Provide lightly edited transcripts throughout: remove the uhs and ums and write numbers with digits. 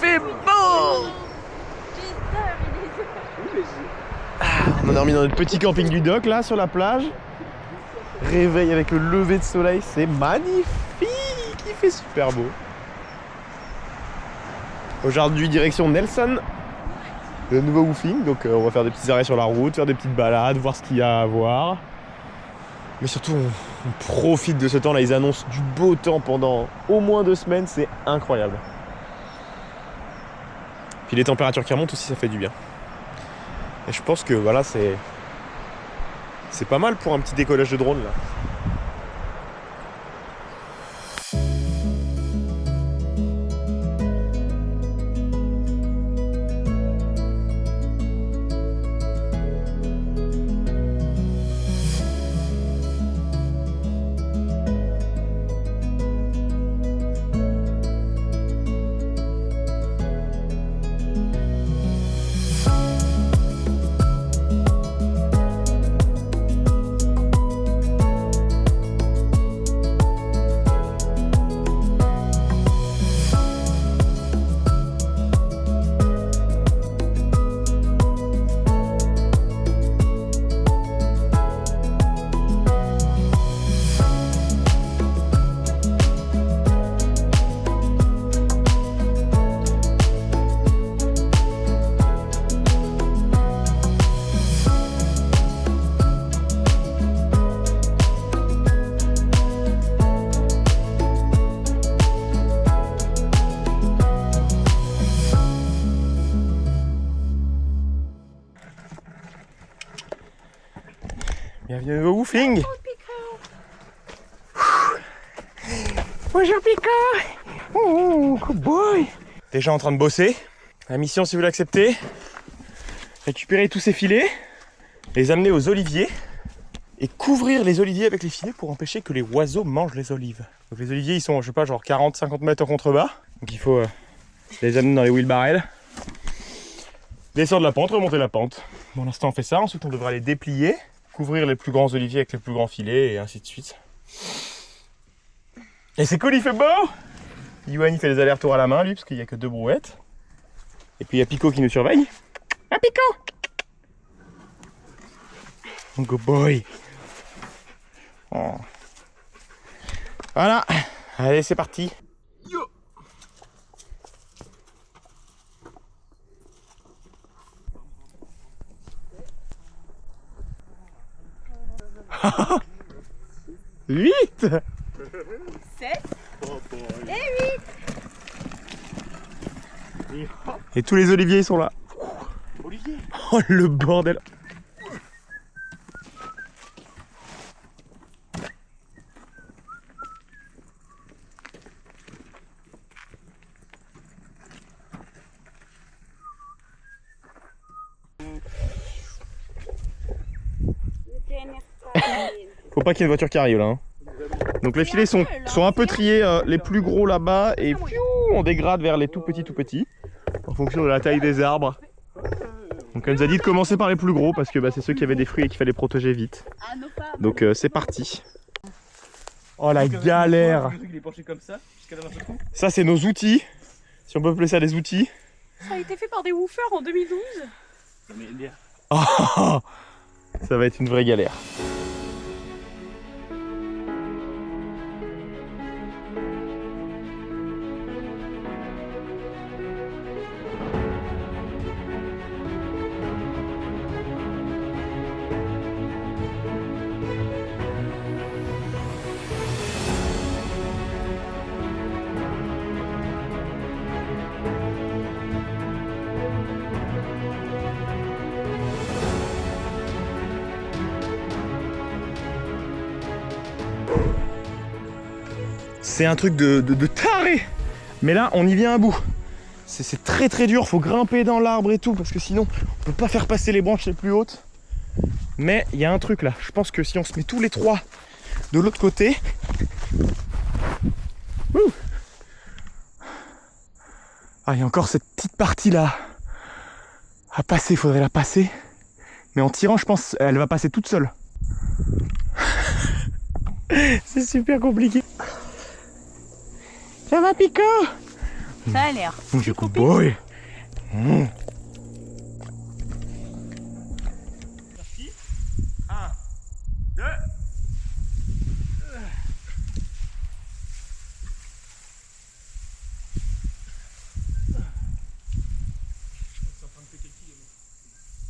fait beau. On a dormi dans notre petit camping du dock là sur la plage. Réveil avec le lever de soleil, c'est magnifique. Il fait super beau. Aujourd'hui direction Nelson, le nouveau woofing. Donc on va faire des petits arrêts sur la route, faire des petites balades, voir ce qu'il y a à voir. Mais surtout on profite de ce temps là. Ils annoncent du beau temps pendant au moins 2 semaines, c'est incroyable. Puis les températures qui remontent aussi, ça fait du bien. Et je pense que voilà, c'est pas mal pour un petit décollage de drone là. Bienvenue au woofing. Bonjour Pico. Oh, good boy. Déjà en train de bosser. La mission, si vous l'acceptez, récupérer tous ces filets, les amener aux oliviers et couvrir les oliviers avec les filets pour empêcher que les oiseaux mangent les olives. Donc les oliviers, ils sont, je sais pas, genre 40-50 mètres en contrebas. Donc il faut les amener dans les wheelbarrows, descendre la pente, remonter la pente. Pour l'instant, on fait ça. Ensuite, on devra les déplier, couvrir les plus grands oliviers avec les plus grands filets et ainsi de suite. Et c'est cool, il fait beau. Yoann, il fait les allers-retours à la main, lui, parce qu'il n'y a que 2 brouettes. Et puis il y a Pico qui nous surveille. Ah, Pico! Good boy. Oh. Voilà. Allez, c'est parti. Yo. Huit. 7 et 8. Et tous les oliviers ils sont là. Olivier. Oh le bordel. Faut pas qu'il y ait une voiture qui arrive là. Hein. Donc les filets sont un peu triés, les plus gros là-bas et piou, on dégrade vers les tout petits en fonction de la taille des arbres. Donc elle nous a dit de commencer par les plus gros parce que bah, c'est ceux qui avaient des fruits et qu'il fallait protéger vite. Donc c'est parti. Oh la galère. Ça c'est nos outils, si on peut appeler ça des outils. Ça a été fait par des woofers en 2012. Oh, ça va être une vraie galère. C'est un truc de taré. Mais là on y vient à bout. C'est très dur, faut grimper dans l'arbre et tout parce que sinon on peut pas faire passer les branches les plus hautes. Mais il y a un truc là, je pense que si on se met tous les 3 de l'autre côté. Ah, il y a encore cette petite partie là à passer, il faudrait la passer. Mais en tirant je pense elle va passer toute seule. C'est super compliqué. Ça va Pico? Ça a l'air. J'ai cowboy. Mmh. Parti. 1, 2.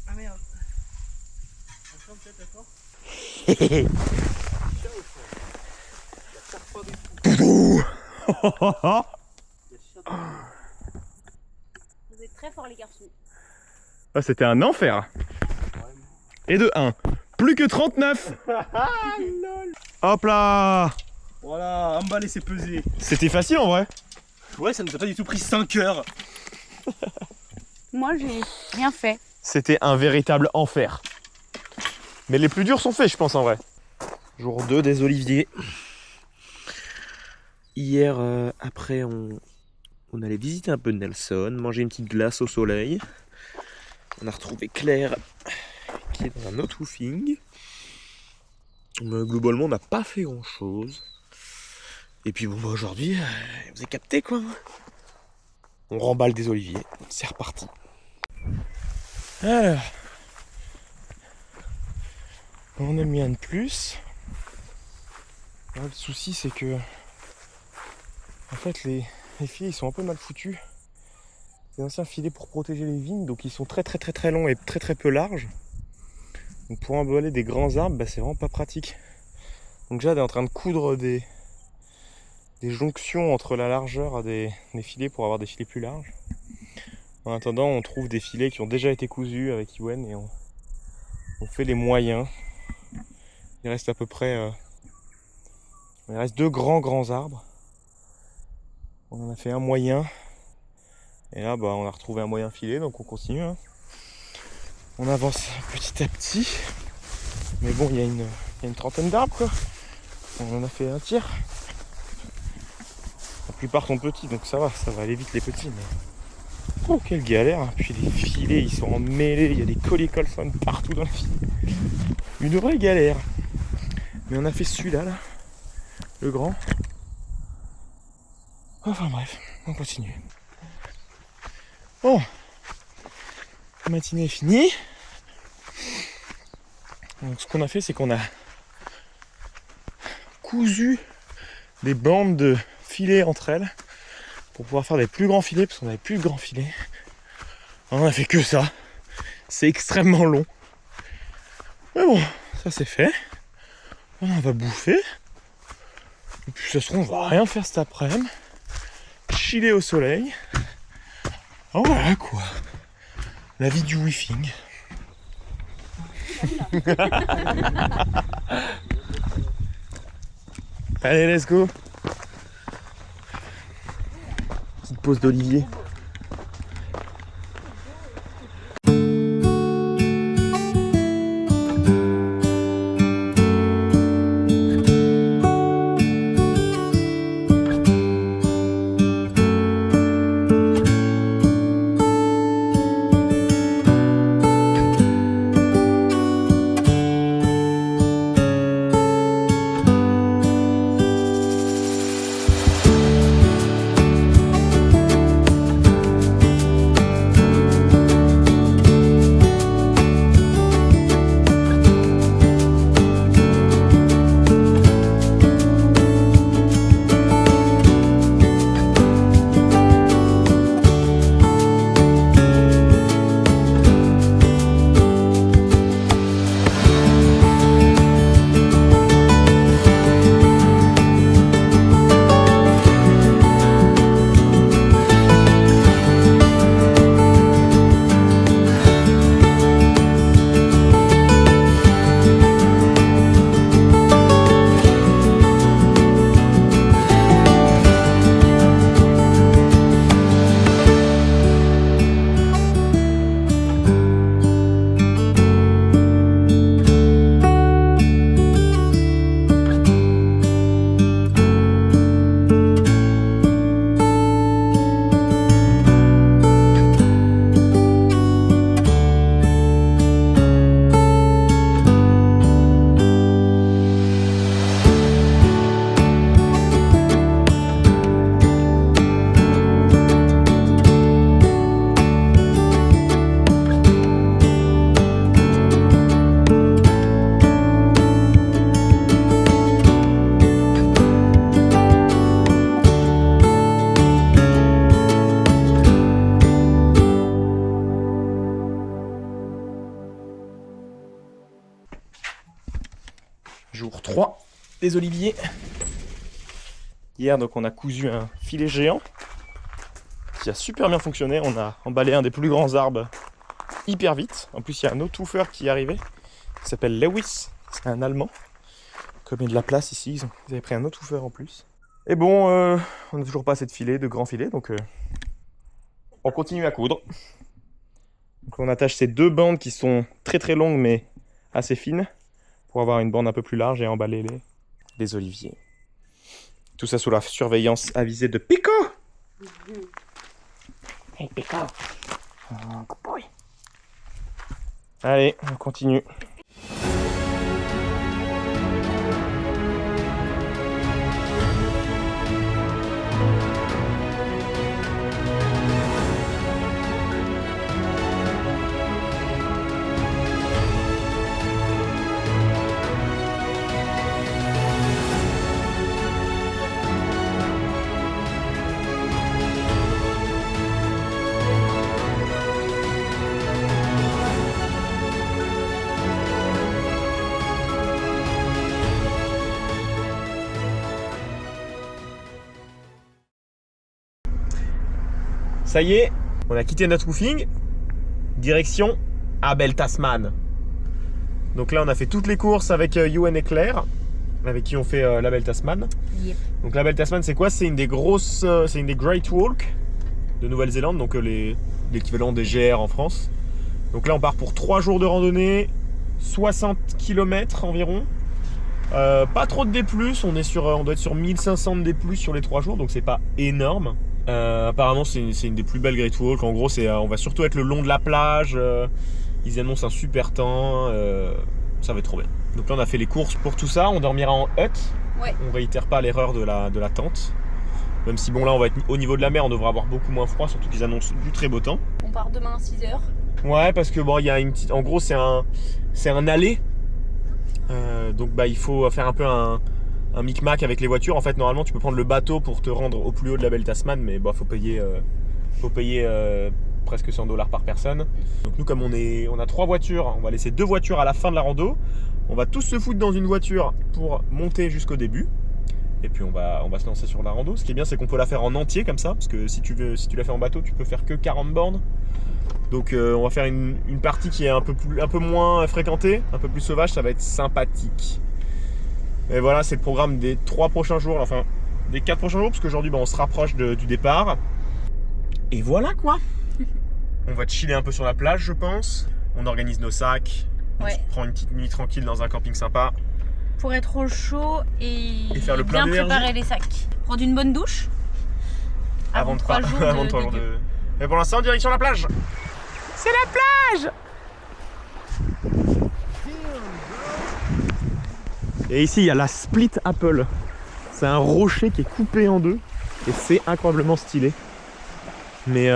Ah merde. Doudou. Vous êtes très forts les garçons. Ah, c'était un enfer. Et de 1. Plus que 39. Hop là. Voilà, emballer c'est pesé. C'était facile en vrai. Ouais, ça nous a pas du tout pris 5 heures. Moi j'ai rien fait. C'était un véritable enfer. Mais les plus durs sont faits, je pense, en vrai. Jour 2 des oliviers. Hier, après, on allait visiter un peu Nelson, manger une petite glace au soleil. On a retrouvé Claire, qui est dans un autre woofing. Mais globalement, on n'a pas fait grand-chose. Et puis, bon, bah, aujourd'hui, vous avez capté, quoi. On remballe des oliviers. C'est reparti. Alors... on a mis un de plus. Là, le souci c'est que en fait les filets ils sont un peu mal foutus. C'est anciens filets pour protéger les vignes, donc ils sont très longs et très peu larges. Donc pour emballer des grands arbres, bah, c'est vraiment pas pratique. Donc Jade est en train de coudre des jonctions entre la largeur des filets pour avoir des filets plus larges. En attendant, on trouve des filets qui ont déjà été cousus avec Yuen et on fait les moyens. Il reste à peu près... il reste 2 grands arbres. On en a fait un moyen. Et là, bah, on a retrouvé un moyen filet, donc on continue. Hein. On avance petit à petit. Mais bon, il y a une trentaine d'arbres, quoi. On en a fait un tiers. La plupart sont petits, donc ça va aller vite les petits. Mais... oh, quelle galère. Puis les filets, ils sont emmêlés. Il y a des colliers-colsons partout dans les filets. Une vraie galère. Mais on a fait celui-là, là, le grand. Enfin bref, on continue. Bon, la matinée est finie. Donc ce qu'on a fait, c'est qu'on a cousu des bandes de filets entre elles pour pouvoir faire des plus grands filets, parce qu'on n'avait plus de grands filets. On a fait que ça. C'est extrêmement long. Mais bon, ça c'est fait. On va bouffer. Et puis ça se trouve, on va rien faire cet après-midi. Chiller au soleil. Oh voilà quoi. La vie du woofing. Allez, let's go. Petite pause d'olivier. des oliviers. Hier, donc, on a cousu un filet géant qui a super bien fonctionné. On a emballé un des plus grands arbres hyper vite. En plus, il y a un autre touffeur qui est arrivé, qui s'appelle Lewis. C'est un Allemand. Comme il y a de la place ici, ils avaient pris un autre touffeur en plus. Et bon, on n'a toujours pas assez de filets, de grands filets, donc on continue à coudre. Donc on attache ces 2 bandes qui sont très très longues mais assez fines pour avoir une bande un peu plus large et emballer les oliviers. Tout ça sous la surveillance avisée de Pico. Hey Pico. Oh, good boy. Allez, on continue. Ça y est, on a quitté notre woofing, direction Abel Tasman. Donc là, on a fait toutes les courses avec Ewan et Claire, avec qui on fait l'Abel Tasman. Yep. Donc l'Abel Tasman, c'est quoi? C'est une des grosses, c'est une des Great Walk de Nouvelle-Zélande, donc l'équivalent des GR en France. Donc là, on part pour 3 jours de randonnée, 60 km environ. Pas trop de D+, on doit être sur 1500 de D+, sur les 3 jours, donc c'est pas énorme. Apparemment c'est une des plus belles Great Walk. En gros on va surtout être le long de la plage. Ils annoncent un super temps. Ça va être trop bien. Donc là on a fait les courses pour tout ça. On dormira en hut. Ouais. On réitère pas l'erreur de la tente. Même si bon là on va être au niveau de la mer, on devrait avoir beaucoup moins froid. Surtout qu'ils annoncent du très beau temps. On part demain à 6h. Ouais, parce que bon il y a une petite. En gros c'est un aller. Donc bah il faut faire un peu un micmac avec les voitures. En fait normalement tu peux prendre le bateau pour te rendre au plus haut de l'Abel Tasman, mais bah faut payer presque $100 par personne. Donc nous comme on a 3 voitures, on va laisser 2 voitures à la fin de la rando. On va tous se foutre dans une voiture pour monter jusqu'au début. Et puis on va se lancer sur la rando. Ce qui est bien c'est qu'on peut la faire en entier comme ça, parce que si tu la fais en bateau tu peux faire que 40 bornes. Donc on va faire une partie qui est un peu moins fréquentée, un peu plus sauvage, ça va être sympathique. Et voilà, c'est le programme des 3 prochains jours, enfin des 4 prochains jours, parce qu'aujourd'hui on se rapproche du départ. Et voilà quoi. On va chiller un peu sur la plage je pense. On organise nos sacs, on se prend une petite nuit tranquille dans un camping sympa. Pour être au chaud et faire le plein bien d'énergie. préparer les sacs. Prendre une bonne douche avant 3 jours avant 3 jours de... Mais pour l'instant, direction la plage. C'est la plage. Et ici, il y a la Split Apple. C'est un rocher qui est coupé en 2 et c'est incroyablement stylé. Mais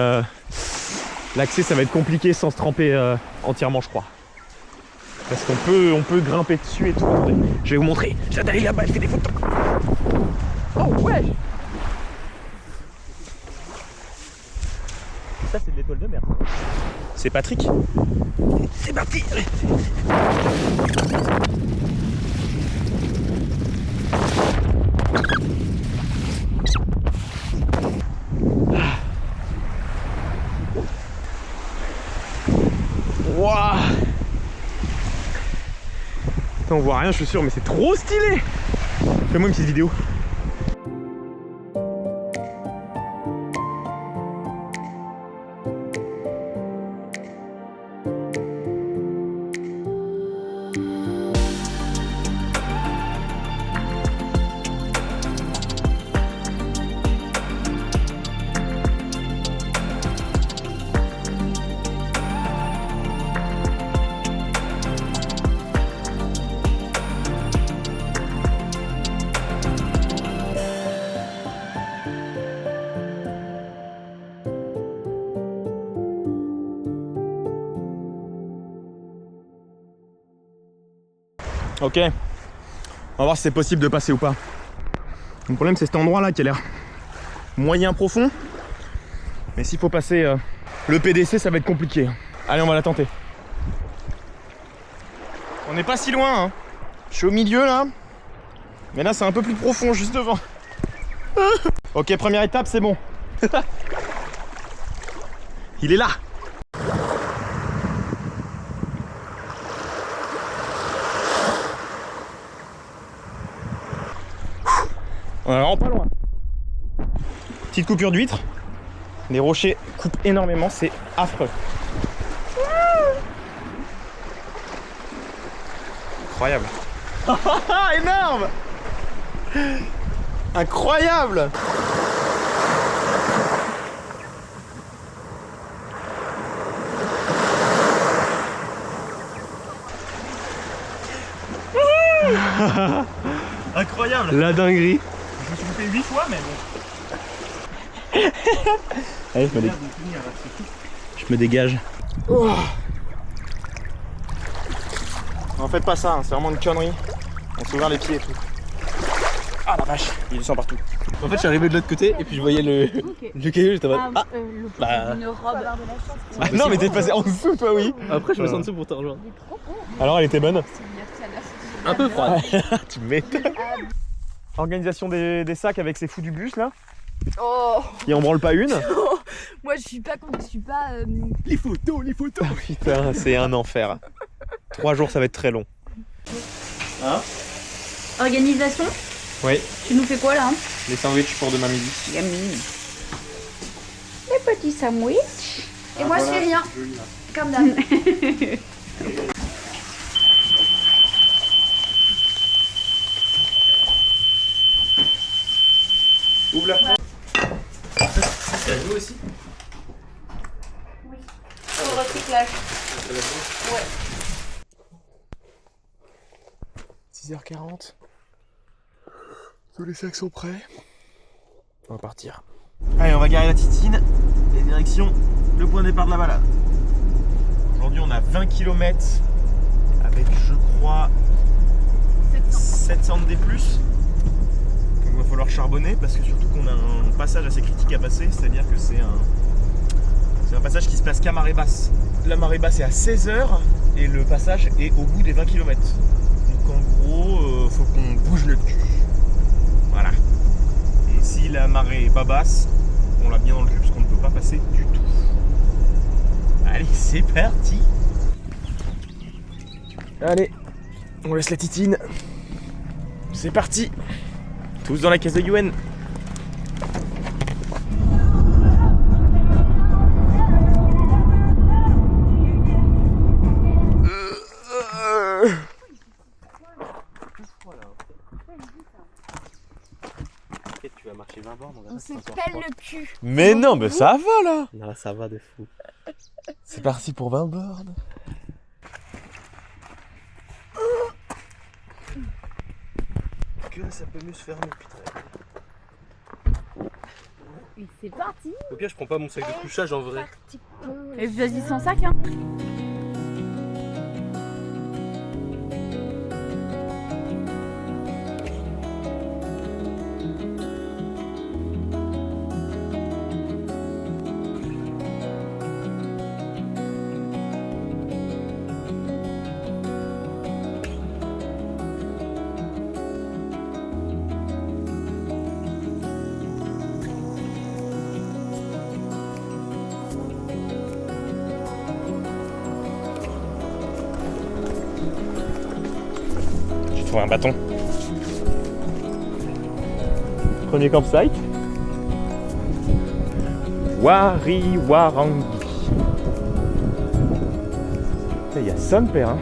l'accès, ça va être compliqué sans se tremper entièrement, je crois. Parce qu'on peut grimper dessus et tout. Attendez, je vais vous montrer. J'adore là-bas, elle fait des photos. Oh ouais. Ça, c'est de l'étoile de mer. C'est Patrick. C'est parti. Waouh. On voit rien, je suis sûr, mais c'est trop stylé. Fais-moi une petite vidéo. Ok, on va voir si c'est possible de passer ou pas. Le problème c'est cet endroit là qui a l'air moyen profond. Mais s'il faut passer le PDC ça va être compliqué. Allez, on va la tenter. On n'est pas si loin hein. Je suis au milieu là. Mais là, c'est un peu plus profond, juste devant. Ok, première étape, c'est bon. Il est là. On est vraiment pas loin. Petite coupure d'huître. Les rochers coupent énormément, c'est affreux. Incroyable. Énorme. Incroyable. Incroyable. La dinguerie. Je me suis coupé 8 fois mais bon. Allez, je me dégage. Oh. En fait pas ça, hein, c'est vraiment une connerie. On s'est ouvert les pieds et tout. Ah la vache, il y a du sang partout. En fait, je suis arrivé de l'autre côté et puis je voyais le caillou, j'étais en mode ah. Une robe de la chance. Ah, non mais t'es passé en dessous toi, oui. Après, je me sens en dessous pour te rejoindre. Alors elle était bonne. Un peu froide. Tu m'étonnes. Organisation des sacs avec ces fous du bus là. Oh, Qui en branle pas une. moi je suis pas Les photos. Putain, c'est un enfer. 3 jours ça va être très long. Hein? Organisation. Oui. Tu nous fais quoi là? Les sandwichs pour demain midi. Yummy. Les petits sandwichs. Et moi je fais rien. Comme d'hab. Ouvre la porte. C'est à nous aussi. Oui. Au recyclage. Ouais. 6h40. Tous les sacs sont prêts. On va partir. Allez, on va garer la titine et direction le point de départ de la balade. Aujourd'hui, on a 20 km avec, je crois, 700 D+. Donc il va falloir charbonner parce que surtout qu'on a un passage assez critique à passer, c'est-à-dire que c'est un passage qui se passe qu'à marée basse. La marée basse est à 16h et le passage est au bout des 20 km. Donc en gros, faut qu'on bouge le cul. Voilà. Et si la marée est pas basse, on l'a bien dans le cul parce qu'on ne peut pas passer du tout. Allez, c'est parti. Allez, on laisse la titine. C'est parti. Tous dans la caisse de Yuen. Tu vas marcher 20 bornes, On se pèle le cul. Mais non, mais ça va là. Non, ça va de fou. C'est parti pour 20 bornes. Que ça peut mieux se faire, putain. Et c'est parti. Au pire, je prends pas mon sac de couchage en vrai. Et vas-y sans sac hein. J'ai trouvé un bâton. Premier campsite. Wariwarangi. Il y a son père hein.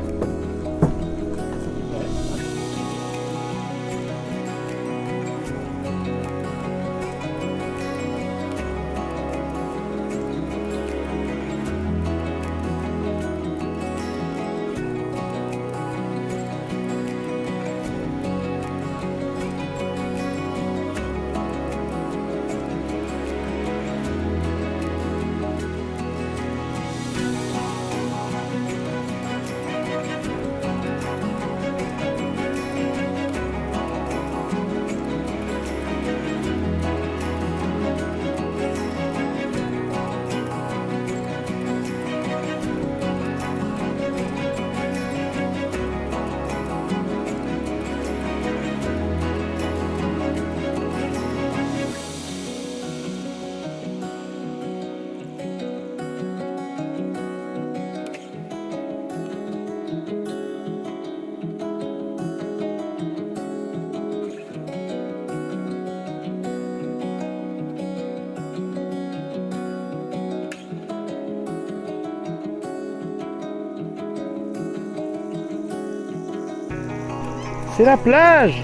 C'est la plage.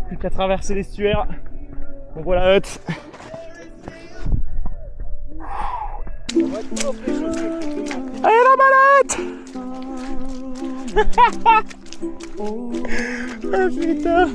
Plus qu'à traverser l'estuaire. On voit la hutte. Allez la balade. Ah putain.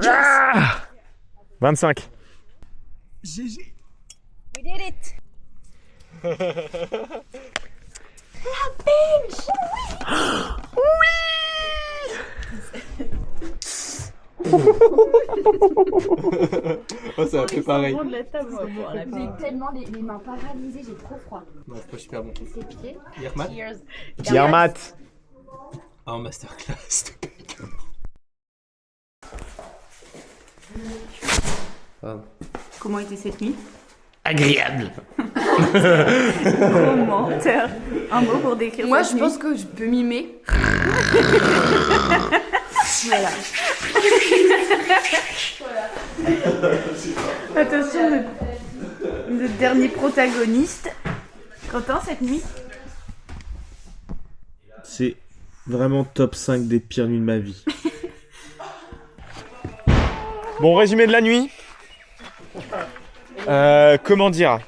Ah 25. GG. We did it. Oh, ça a fait pareil. J'ai tellement les mains paralysées, j'ai trop froid. Non, c'est pas super bon. C'est pieds. Yermat. Yermat. En masterclass de bacon. Comment était cette nuit? Agréable. Gros menteur. Un mot pour décrire Moi, cette je nuit. pense que je peux mimer. Voilà. Attention, le dernier protagoniste. Quentin, cette nuit? C'est vraiment top 5 des pires nuits de ma vie. Bon, résumé de la nuit. Comment dire?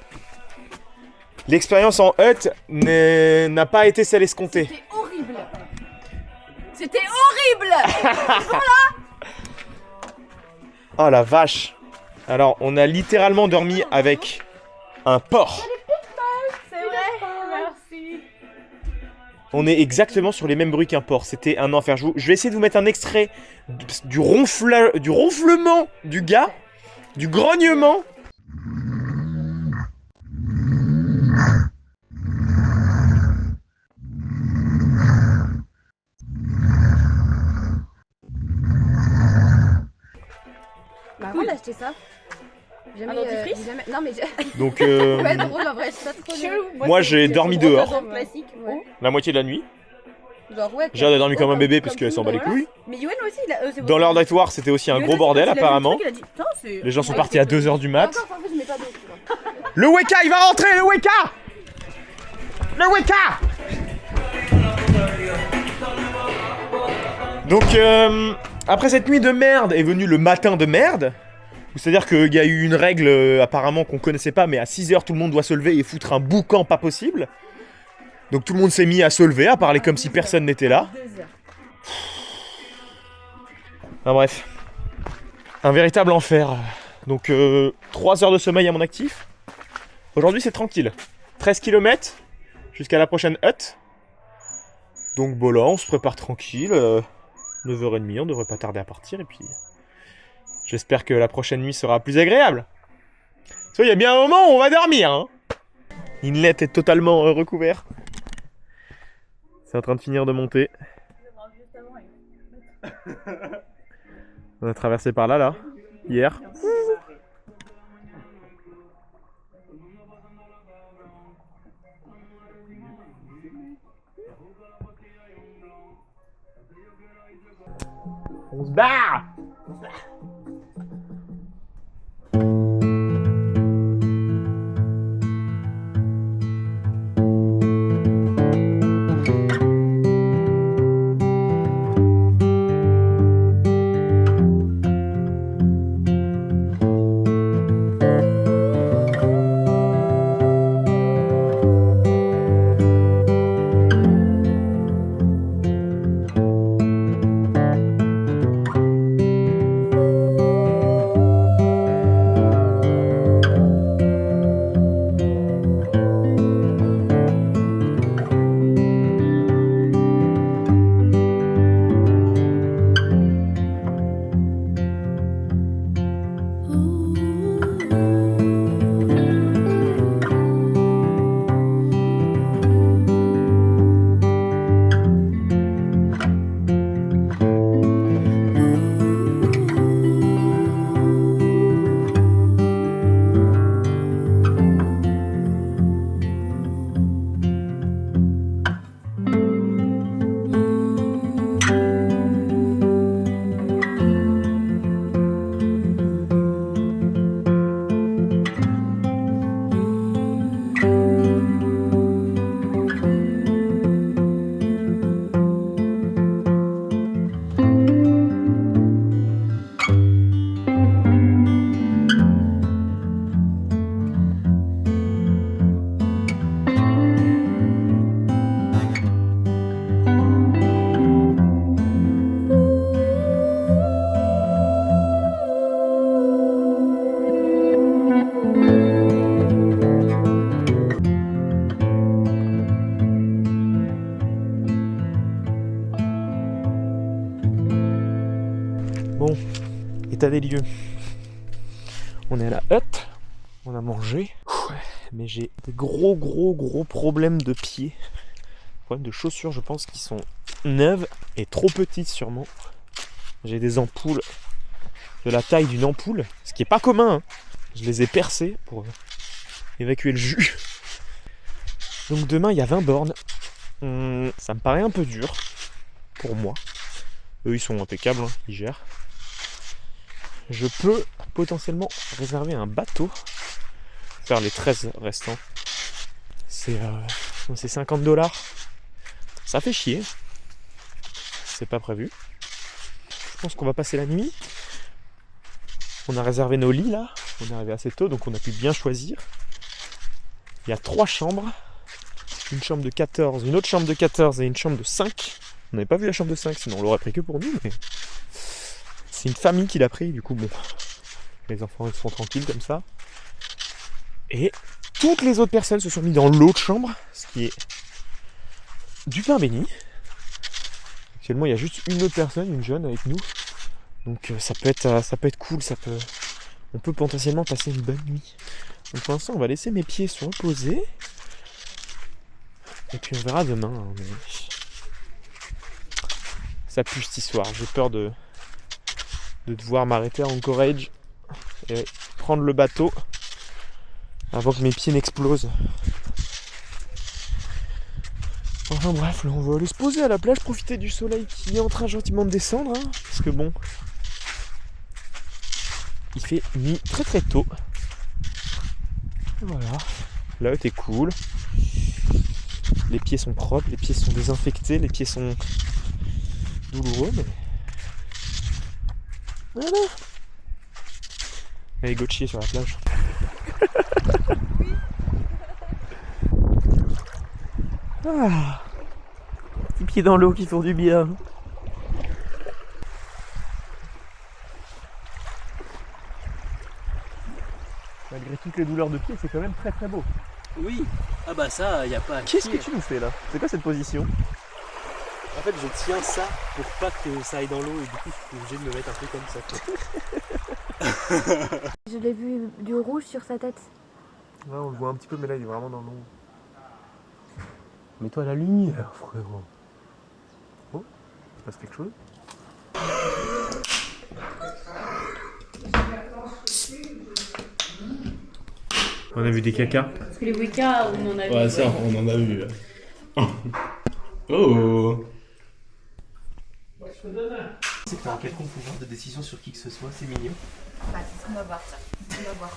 L'expérience en hut n'a pas été celle escomptée. C'était horrible. C'était horrible. Oh la vache. Alors, on a littéralement dormi avec un porc. C'est vrai, merci. On est exactement sur les mêmes bruits qu'un porc. C'était un enfer. Je vais essayer de vous mettre un extrait du ronflement du gars, du grognement. Maman a acheté ça. Jamais, dentifrice jamais... Non mais Donc, ouais, drôle en vrai, c'est pas trop nul. moi j'ai dormi dehors Classique. Ouais. la moitié de la nuit. Genre ouais. J'ai dormi comme un bébé parce qu'elle s'en bat les couilles. Mais Yoann aussi, il a. Dans l'heure d'actoire, c'était aussi un gros bordel apparemment. Les gens sont partis à 2h du mat. Encore, en fait, je mets pas d'eau. tu vois. Le Weka, il va rentrer, le Weka. Le Weka. Donc, après cette nuit de merde est venu le matin de merde. C'est-à-dire qu'il y a eu une règle apparemment qu'on connaissait pas, mais à 6h tout le monde doit se lever et foutre un boucan pas possible. Donc tout le monde s'est mis à se lever, à parler comme si personne n'était là. Enfin bref. Un véritable enfer. Donc 3 heures de sommeil à mon actif. Aujourd'hui c'est tranquille. 13 km jusqu'à la prochaine hutte. Donc bon là, on se prépare tranquille. 9h30, on devrait pas tarder à partir. Et puis, j'espère que la prochaine nuit sera plus agréable. Tu vois, il y a bien un moment où on va dormir. Hein. L'inlet est totalement recouvert. C'est en train de finir de monter. On a traversé par là, hier. On se barre! Bon, état des lieux. On est à la hutte, on a mangé, mais j'ai des gros problèmes de pieds. Problèmes de chaussures, je pense, qui sont neuves et trop petites sûrement. J'ai des ampoules de la taille d'une ampoule, ce qui est pas commun. Hein. Je les ai percées pour évacuer le jus. Donc demain, il y a 20 bornes. Ça me paraît un peu dur pour moi. Eux, ils sont impeccables, hein, ils gèrent. Je peux potentiellement réserver un bateau, faire les 13 restants. C'est 50$. Ça fait chier. C'est pas prévu. Je pense qu'on va passer la nuit. On a réservé nos lits là. On est arrivé assez tôt, donc on a pu bien choisir. Il y a 3 chambres. Une chambre de 14, une autre chambre de 14 et une chambre de 5. On n'avait pas vu la chambre de 5, sinon on l'aurait pris que pour nous. Mais c'est une famille qui l'a pris, du coup bon. Les enfants ils sont tranquilles comme ça. Et toutes les autres personnes se sont mis dans l'autre chambre, ce qui est du pain béni. Actuellement il y a juste une autre personne, une jeune avec nous. Donc ça peut être cool, on peut potentiellement passer une bonne nuit. Donc pour l'instant on va laisser mes pieds se reposer. Et puis on verra demain. Hein, mais ça pue cette histoire. J'ai peur de devoir m'arrêter à Anchorage et prendre le bateau avant que mes pieds n'explosent. Enfin bref, là on va aller se poser à la plage, profiter du soleil qui est en train gentiment de descendre. Hein, parce que bon, il fait nuit très très tôt. Voilà, la hutte est cool. Les pieds sont propres, les pieds sont désinfectés, les pieds sont douloureux, mais voilà. Allez, go chier sur la plage. Ah, petits pieds dans l'eau qui font du bien. Malgré toutes les douleurs de pied, c'est quand même très très beau. Oui. Ah bah ça, y a pas à Qu'est-ce que chier. tu nous fais là? C'est quoi cette position? En fait, je tiens ça pour pas que ça aille dans l'eau et du coup, je suis obligé de me mettre un peu comme ça. Je l'ai vu du rouge sur sa tête. Ouais, on le voit un petit peu, mais là il est vraiment dans l'ombre. Mets-toi à la lumière, frérot. Oh, il se passe quelque chose? On a vu des cacas. Parce que les Wicca, on en a Ouais, ça, on en a vu. Oh. C'est que t'as un quelconque pouvoir de décision sur qui que ce soit, c'est mignon. Bah, c'est ce qu'on va voir, ça. On va voir.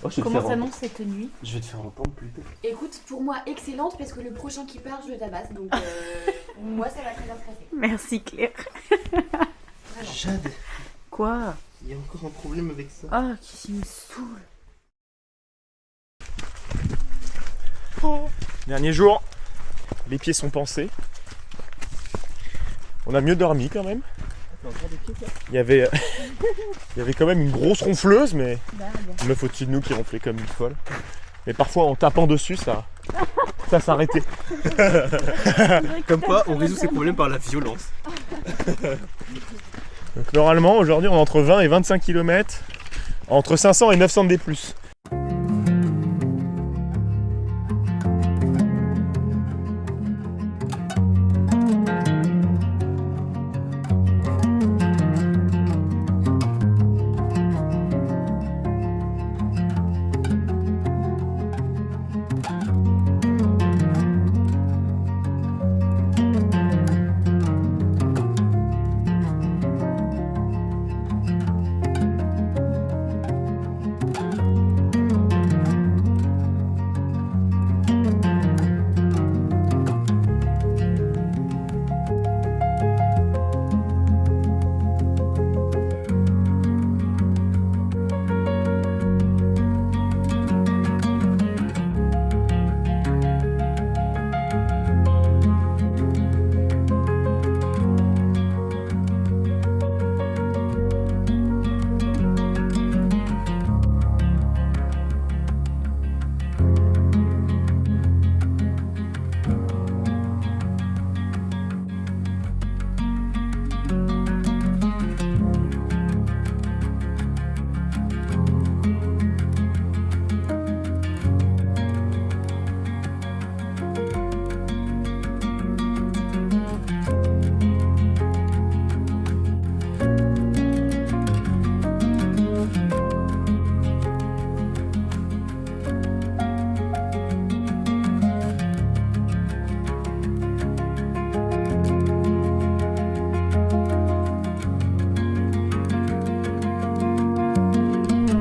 Oh, je vais te Comment faire s'annonce cette nuit? Je vais te faire entendre plus tard. Écoute, pour moi, excellente, parce que le prochain qui part, je le tabasse. Donc, moi, ça va très bien se passer. Merci Claire. Jade, Quoi? il y a encore un problème avec ça. Ah, qui me saoule. Dernier jour, les pieds sont pansés. On a mieux dormi quand même. Il y avait quand même une grosse ronfleuse, mais une meuf au-dessus de nous qui ronflait comme une folle. Mais parfois en tapant dessus, ça s'arrêtait. Comme quoi, on résout ses problèmes par la violence. Donc normalement, aujourd'hui, on est entre 20 et 25 km, entre 500 et 900 D+.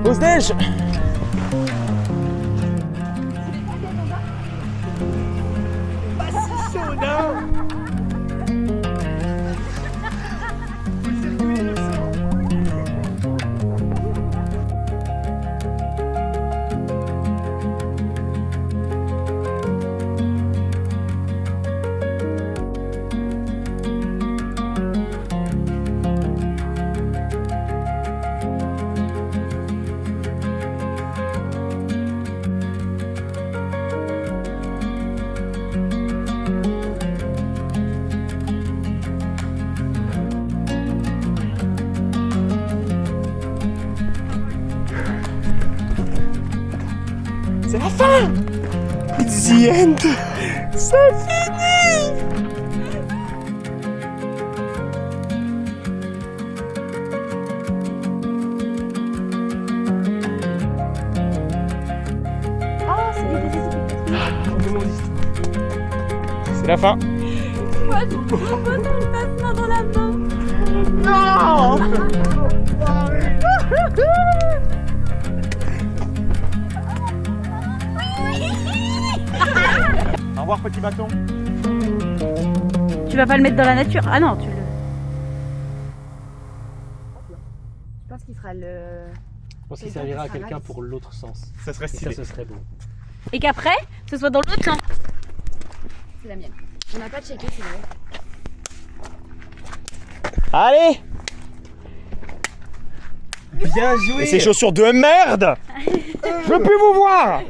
Pause-déj. Pas si chaud, non. C'est la fin. It's the end. C'est fini. C'est la fin. Moi, je propose qu'on passe main dans la main. Non. Au revoir, petit bâton. Tu vas pas le mettre dans la nature? Ah non, tu le... Je pense qu'il fera le... Je pense qu'il servira à quelqu'un pour l'autre sens. Ça serait Et ça, stylé. ce serait beau. Et qu'après, ce soit dans l'autre sens. C'est la mienne. On n'a pas checké, c'est vrai. Allez. Bien joué. Et ces chaussures de merde. Je veux plus vous voir.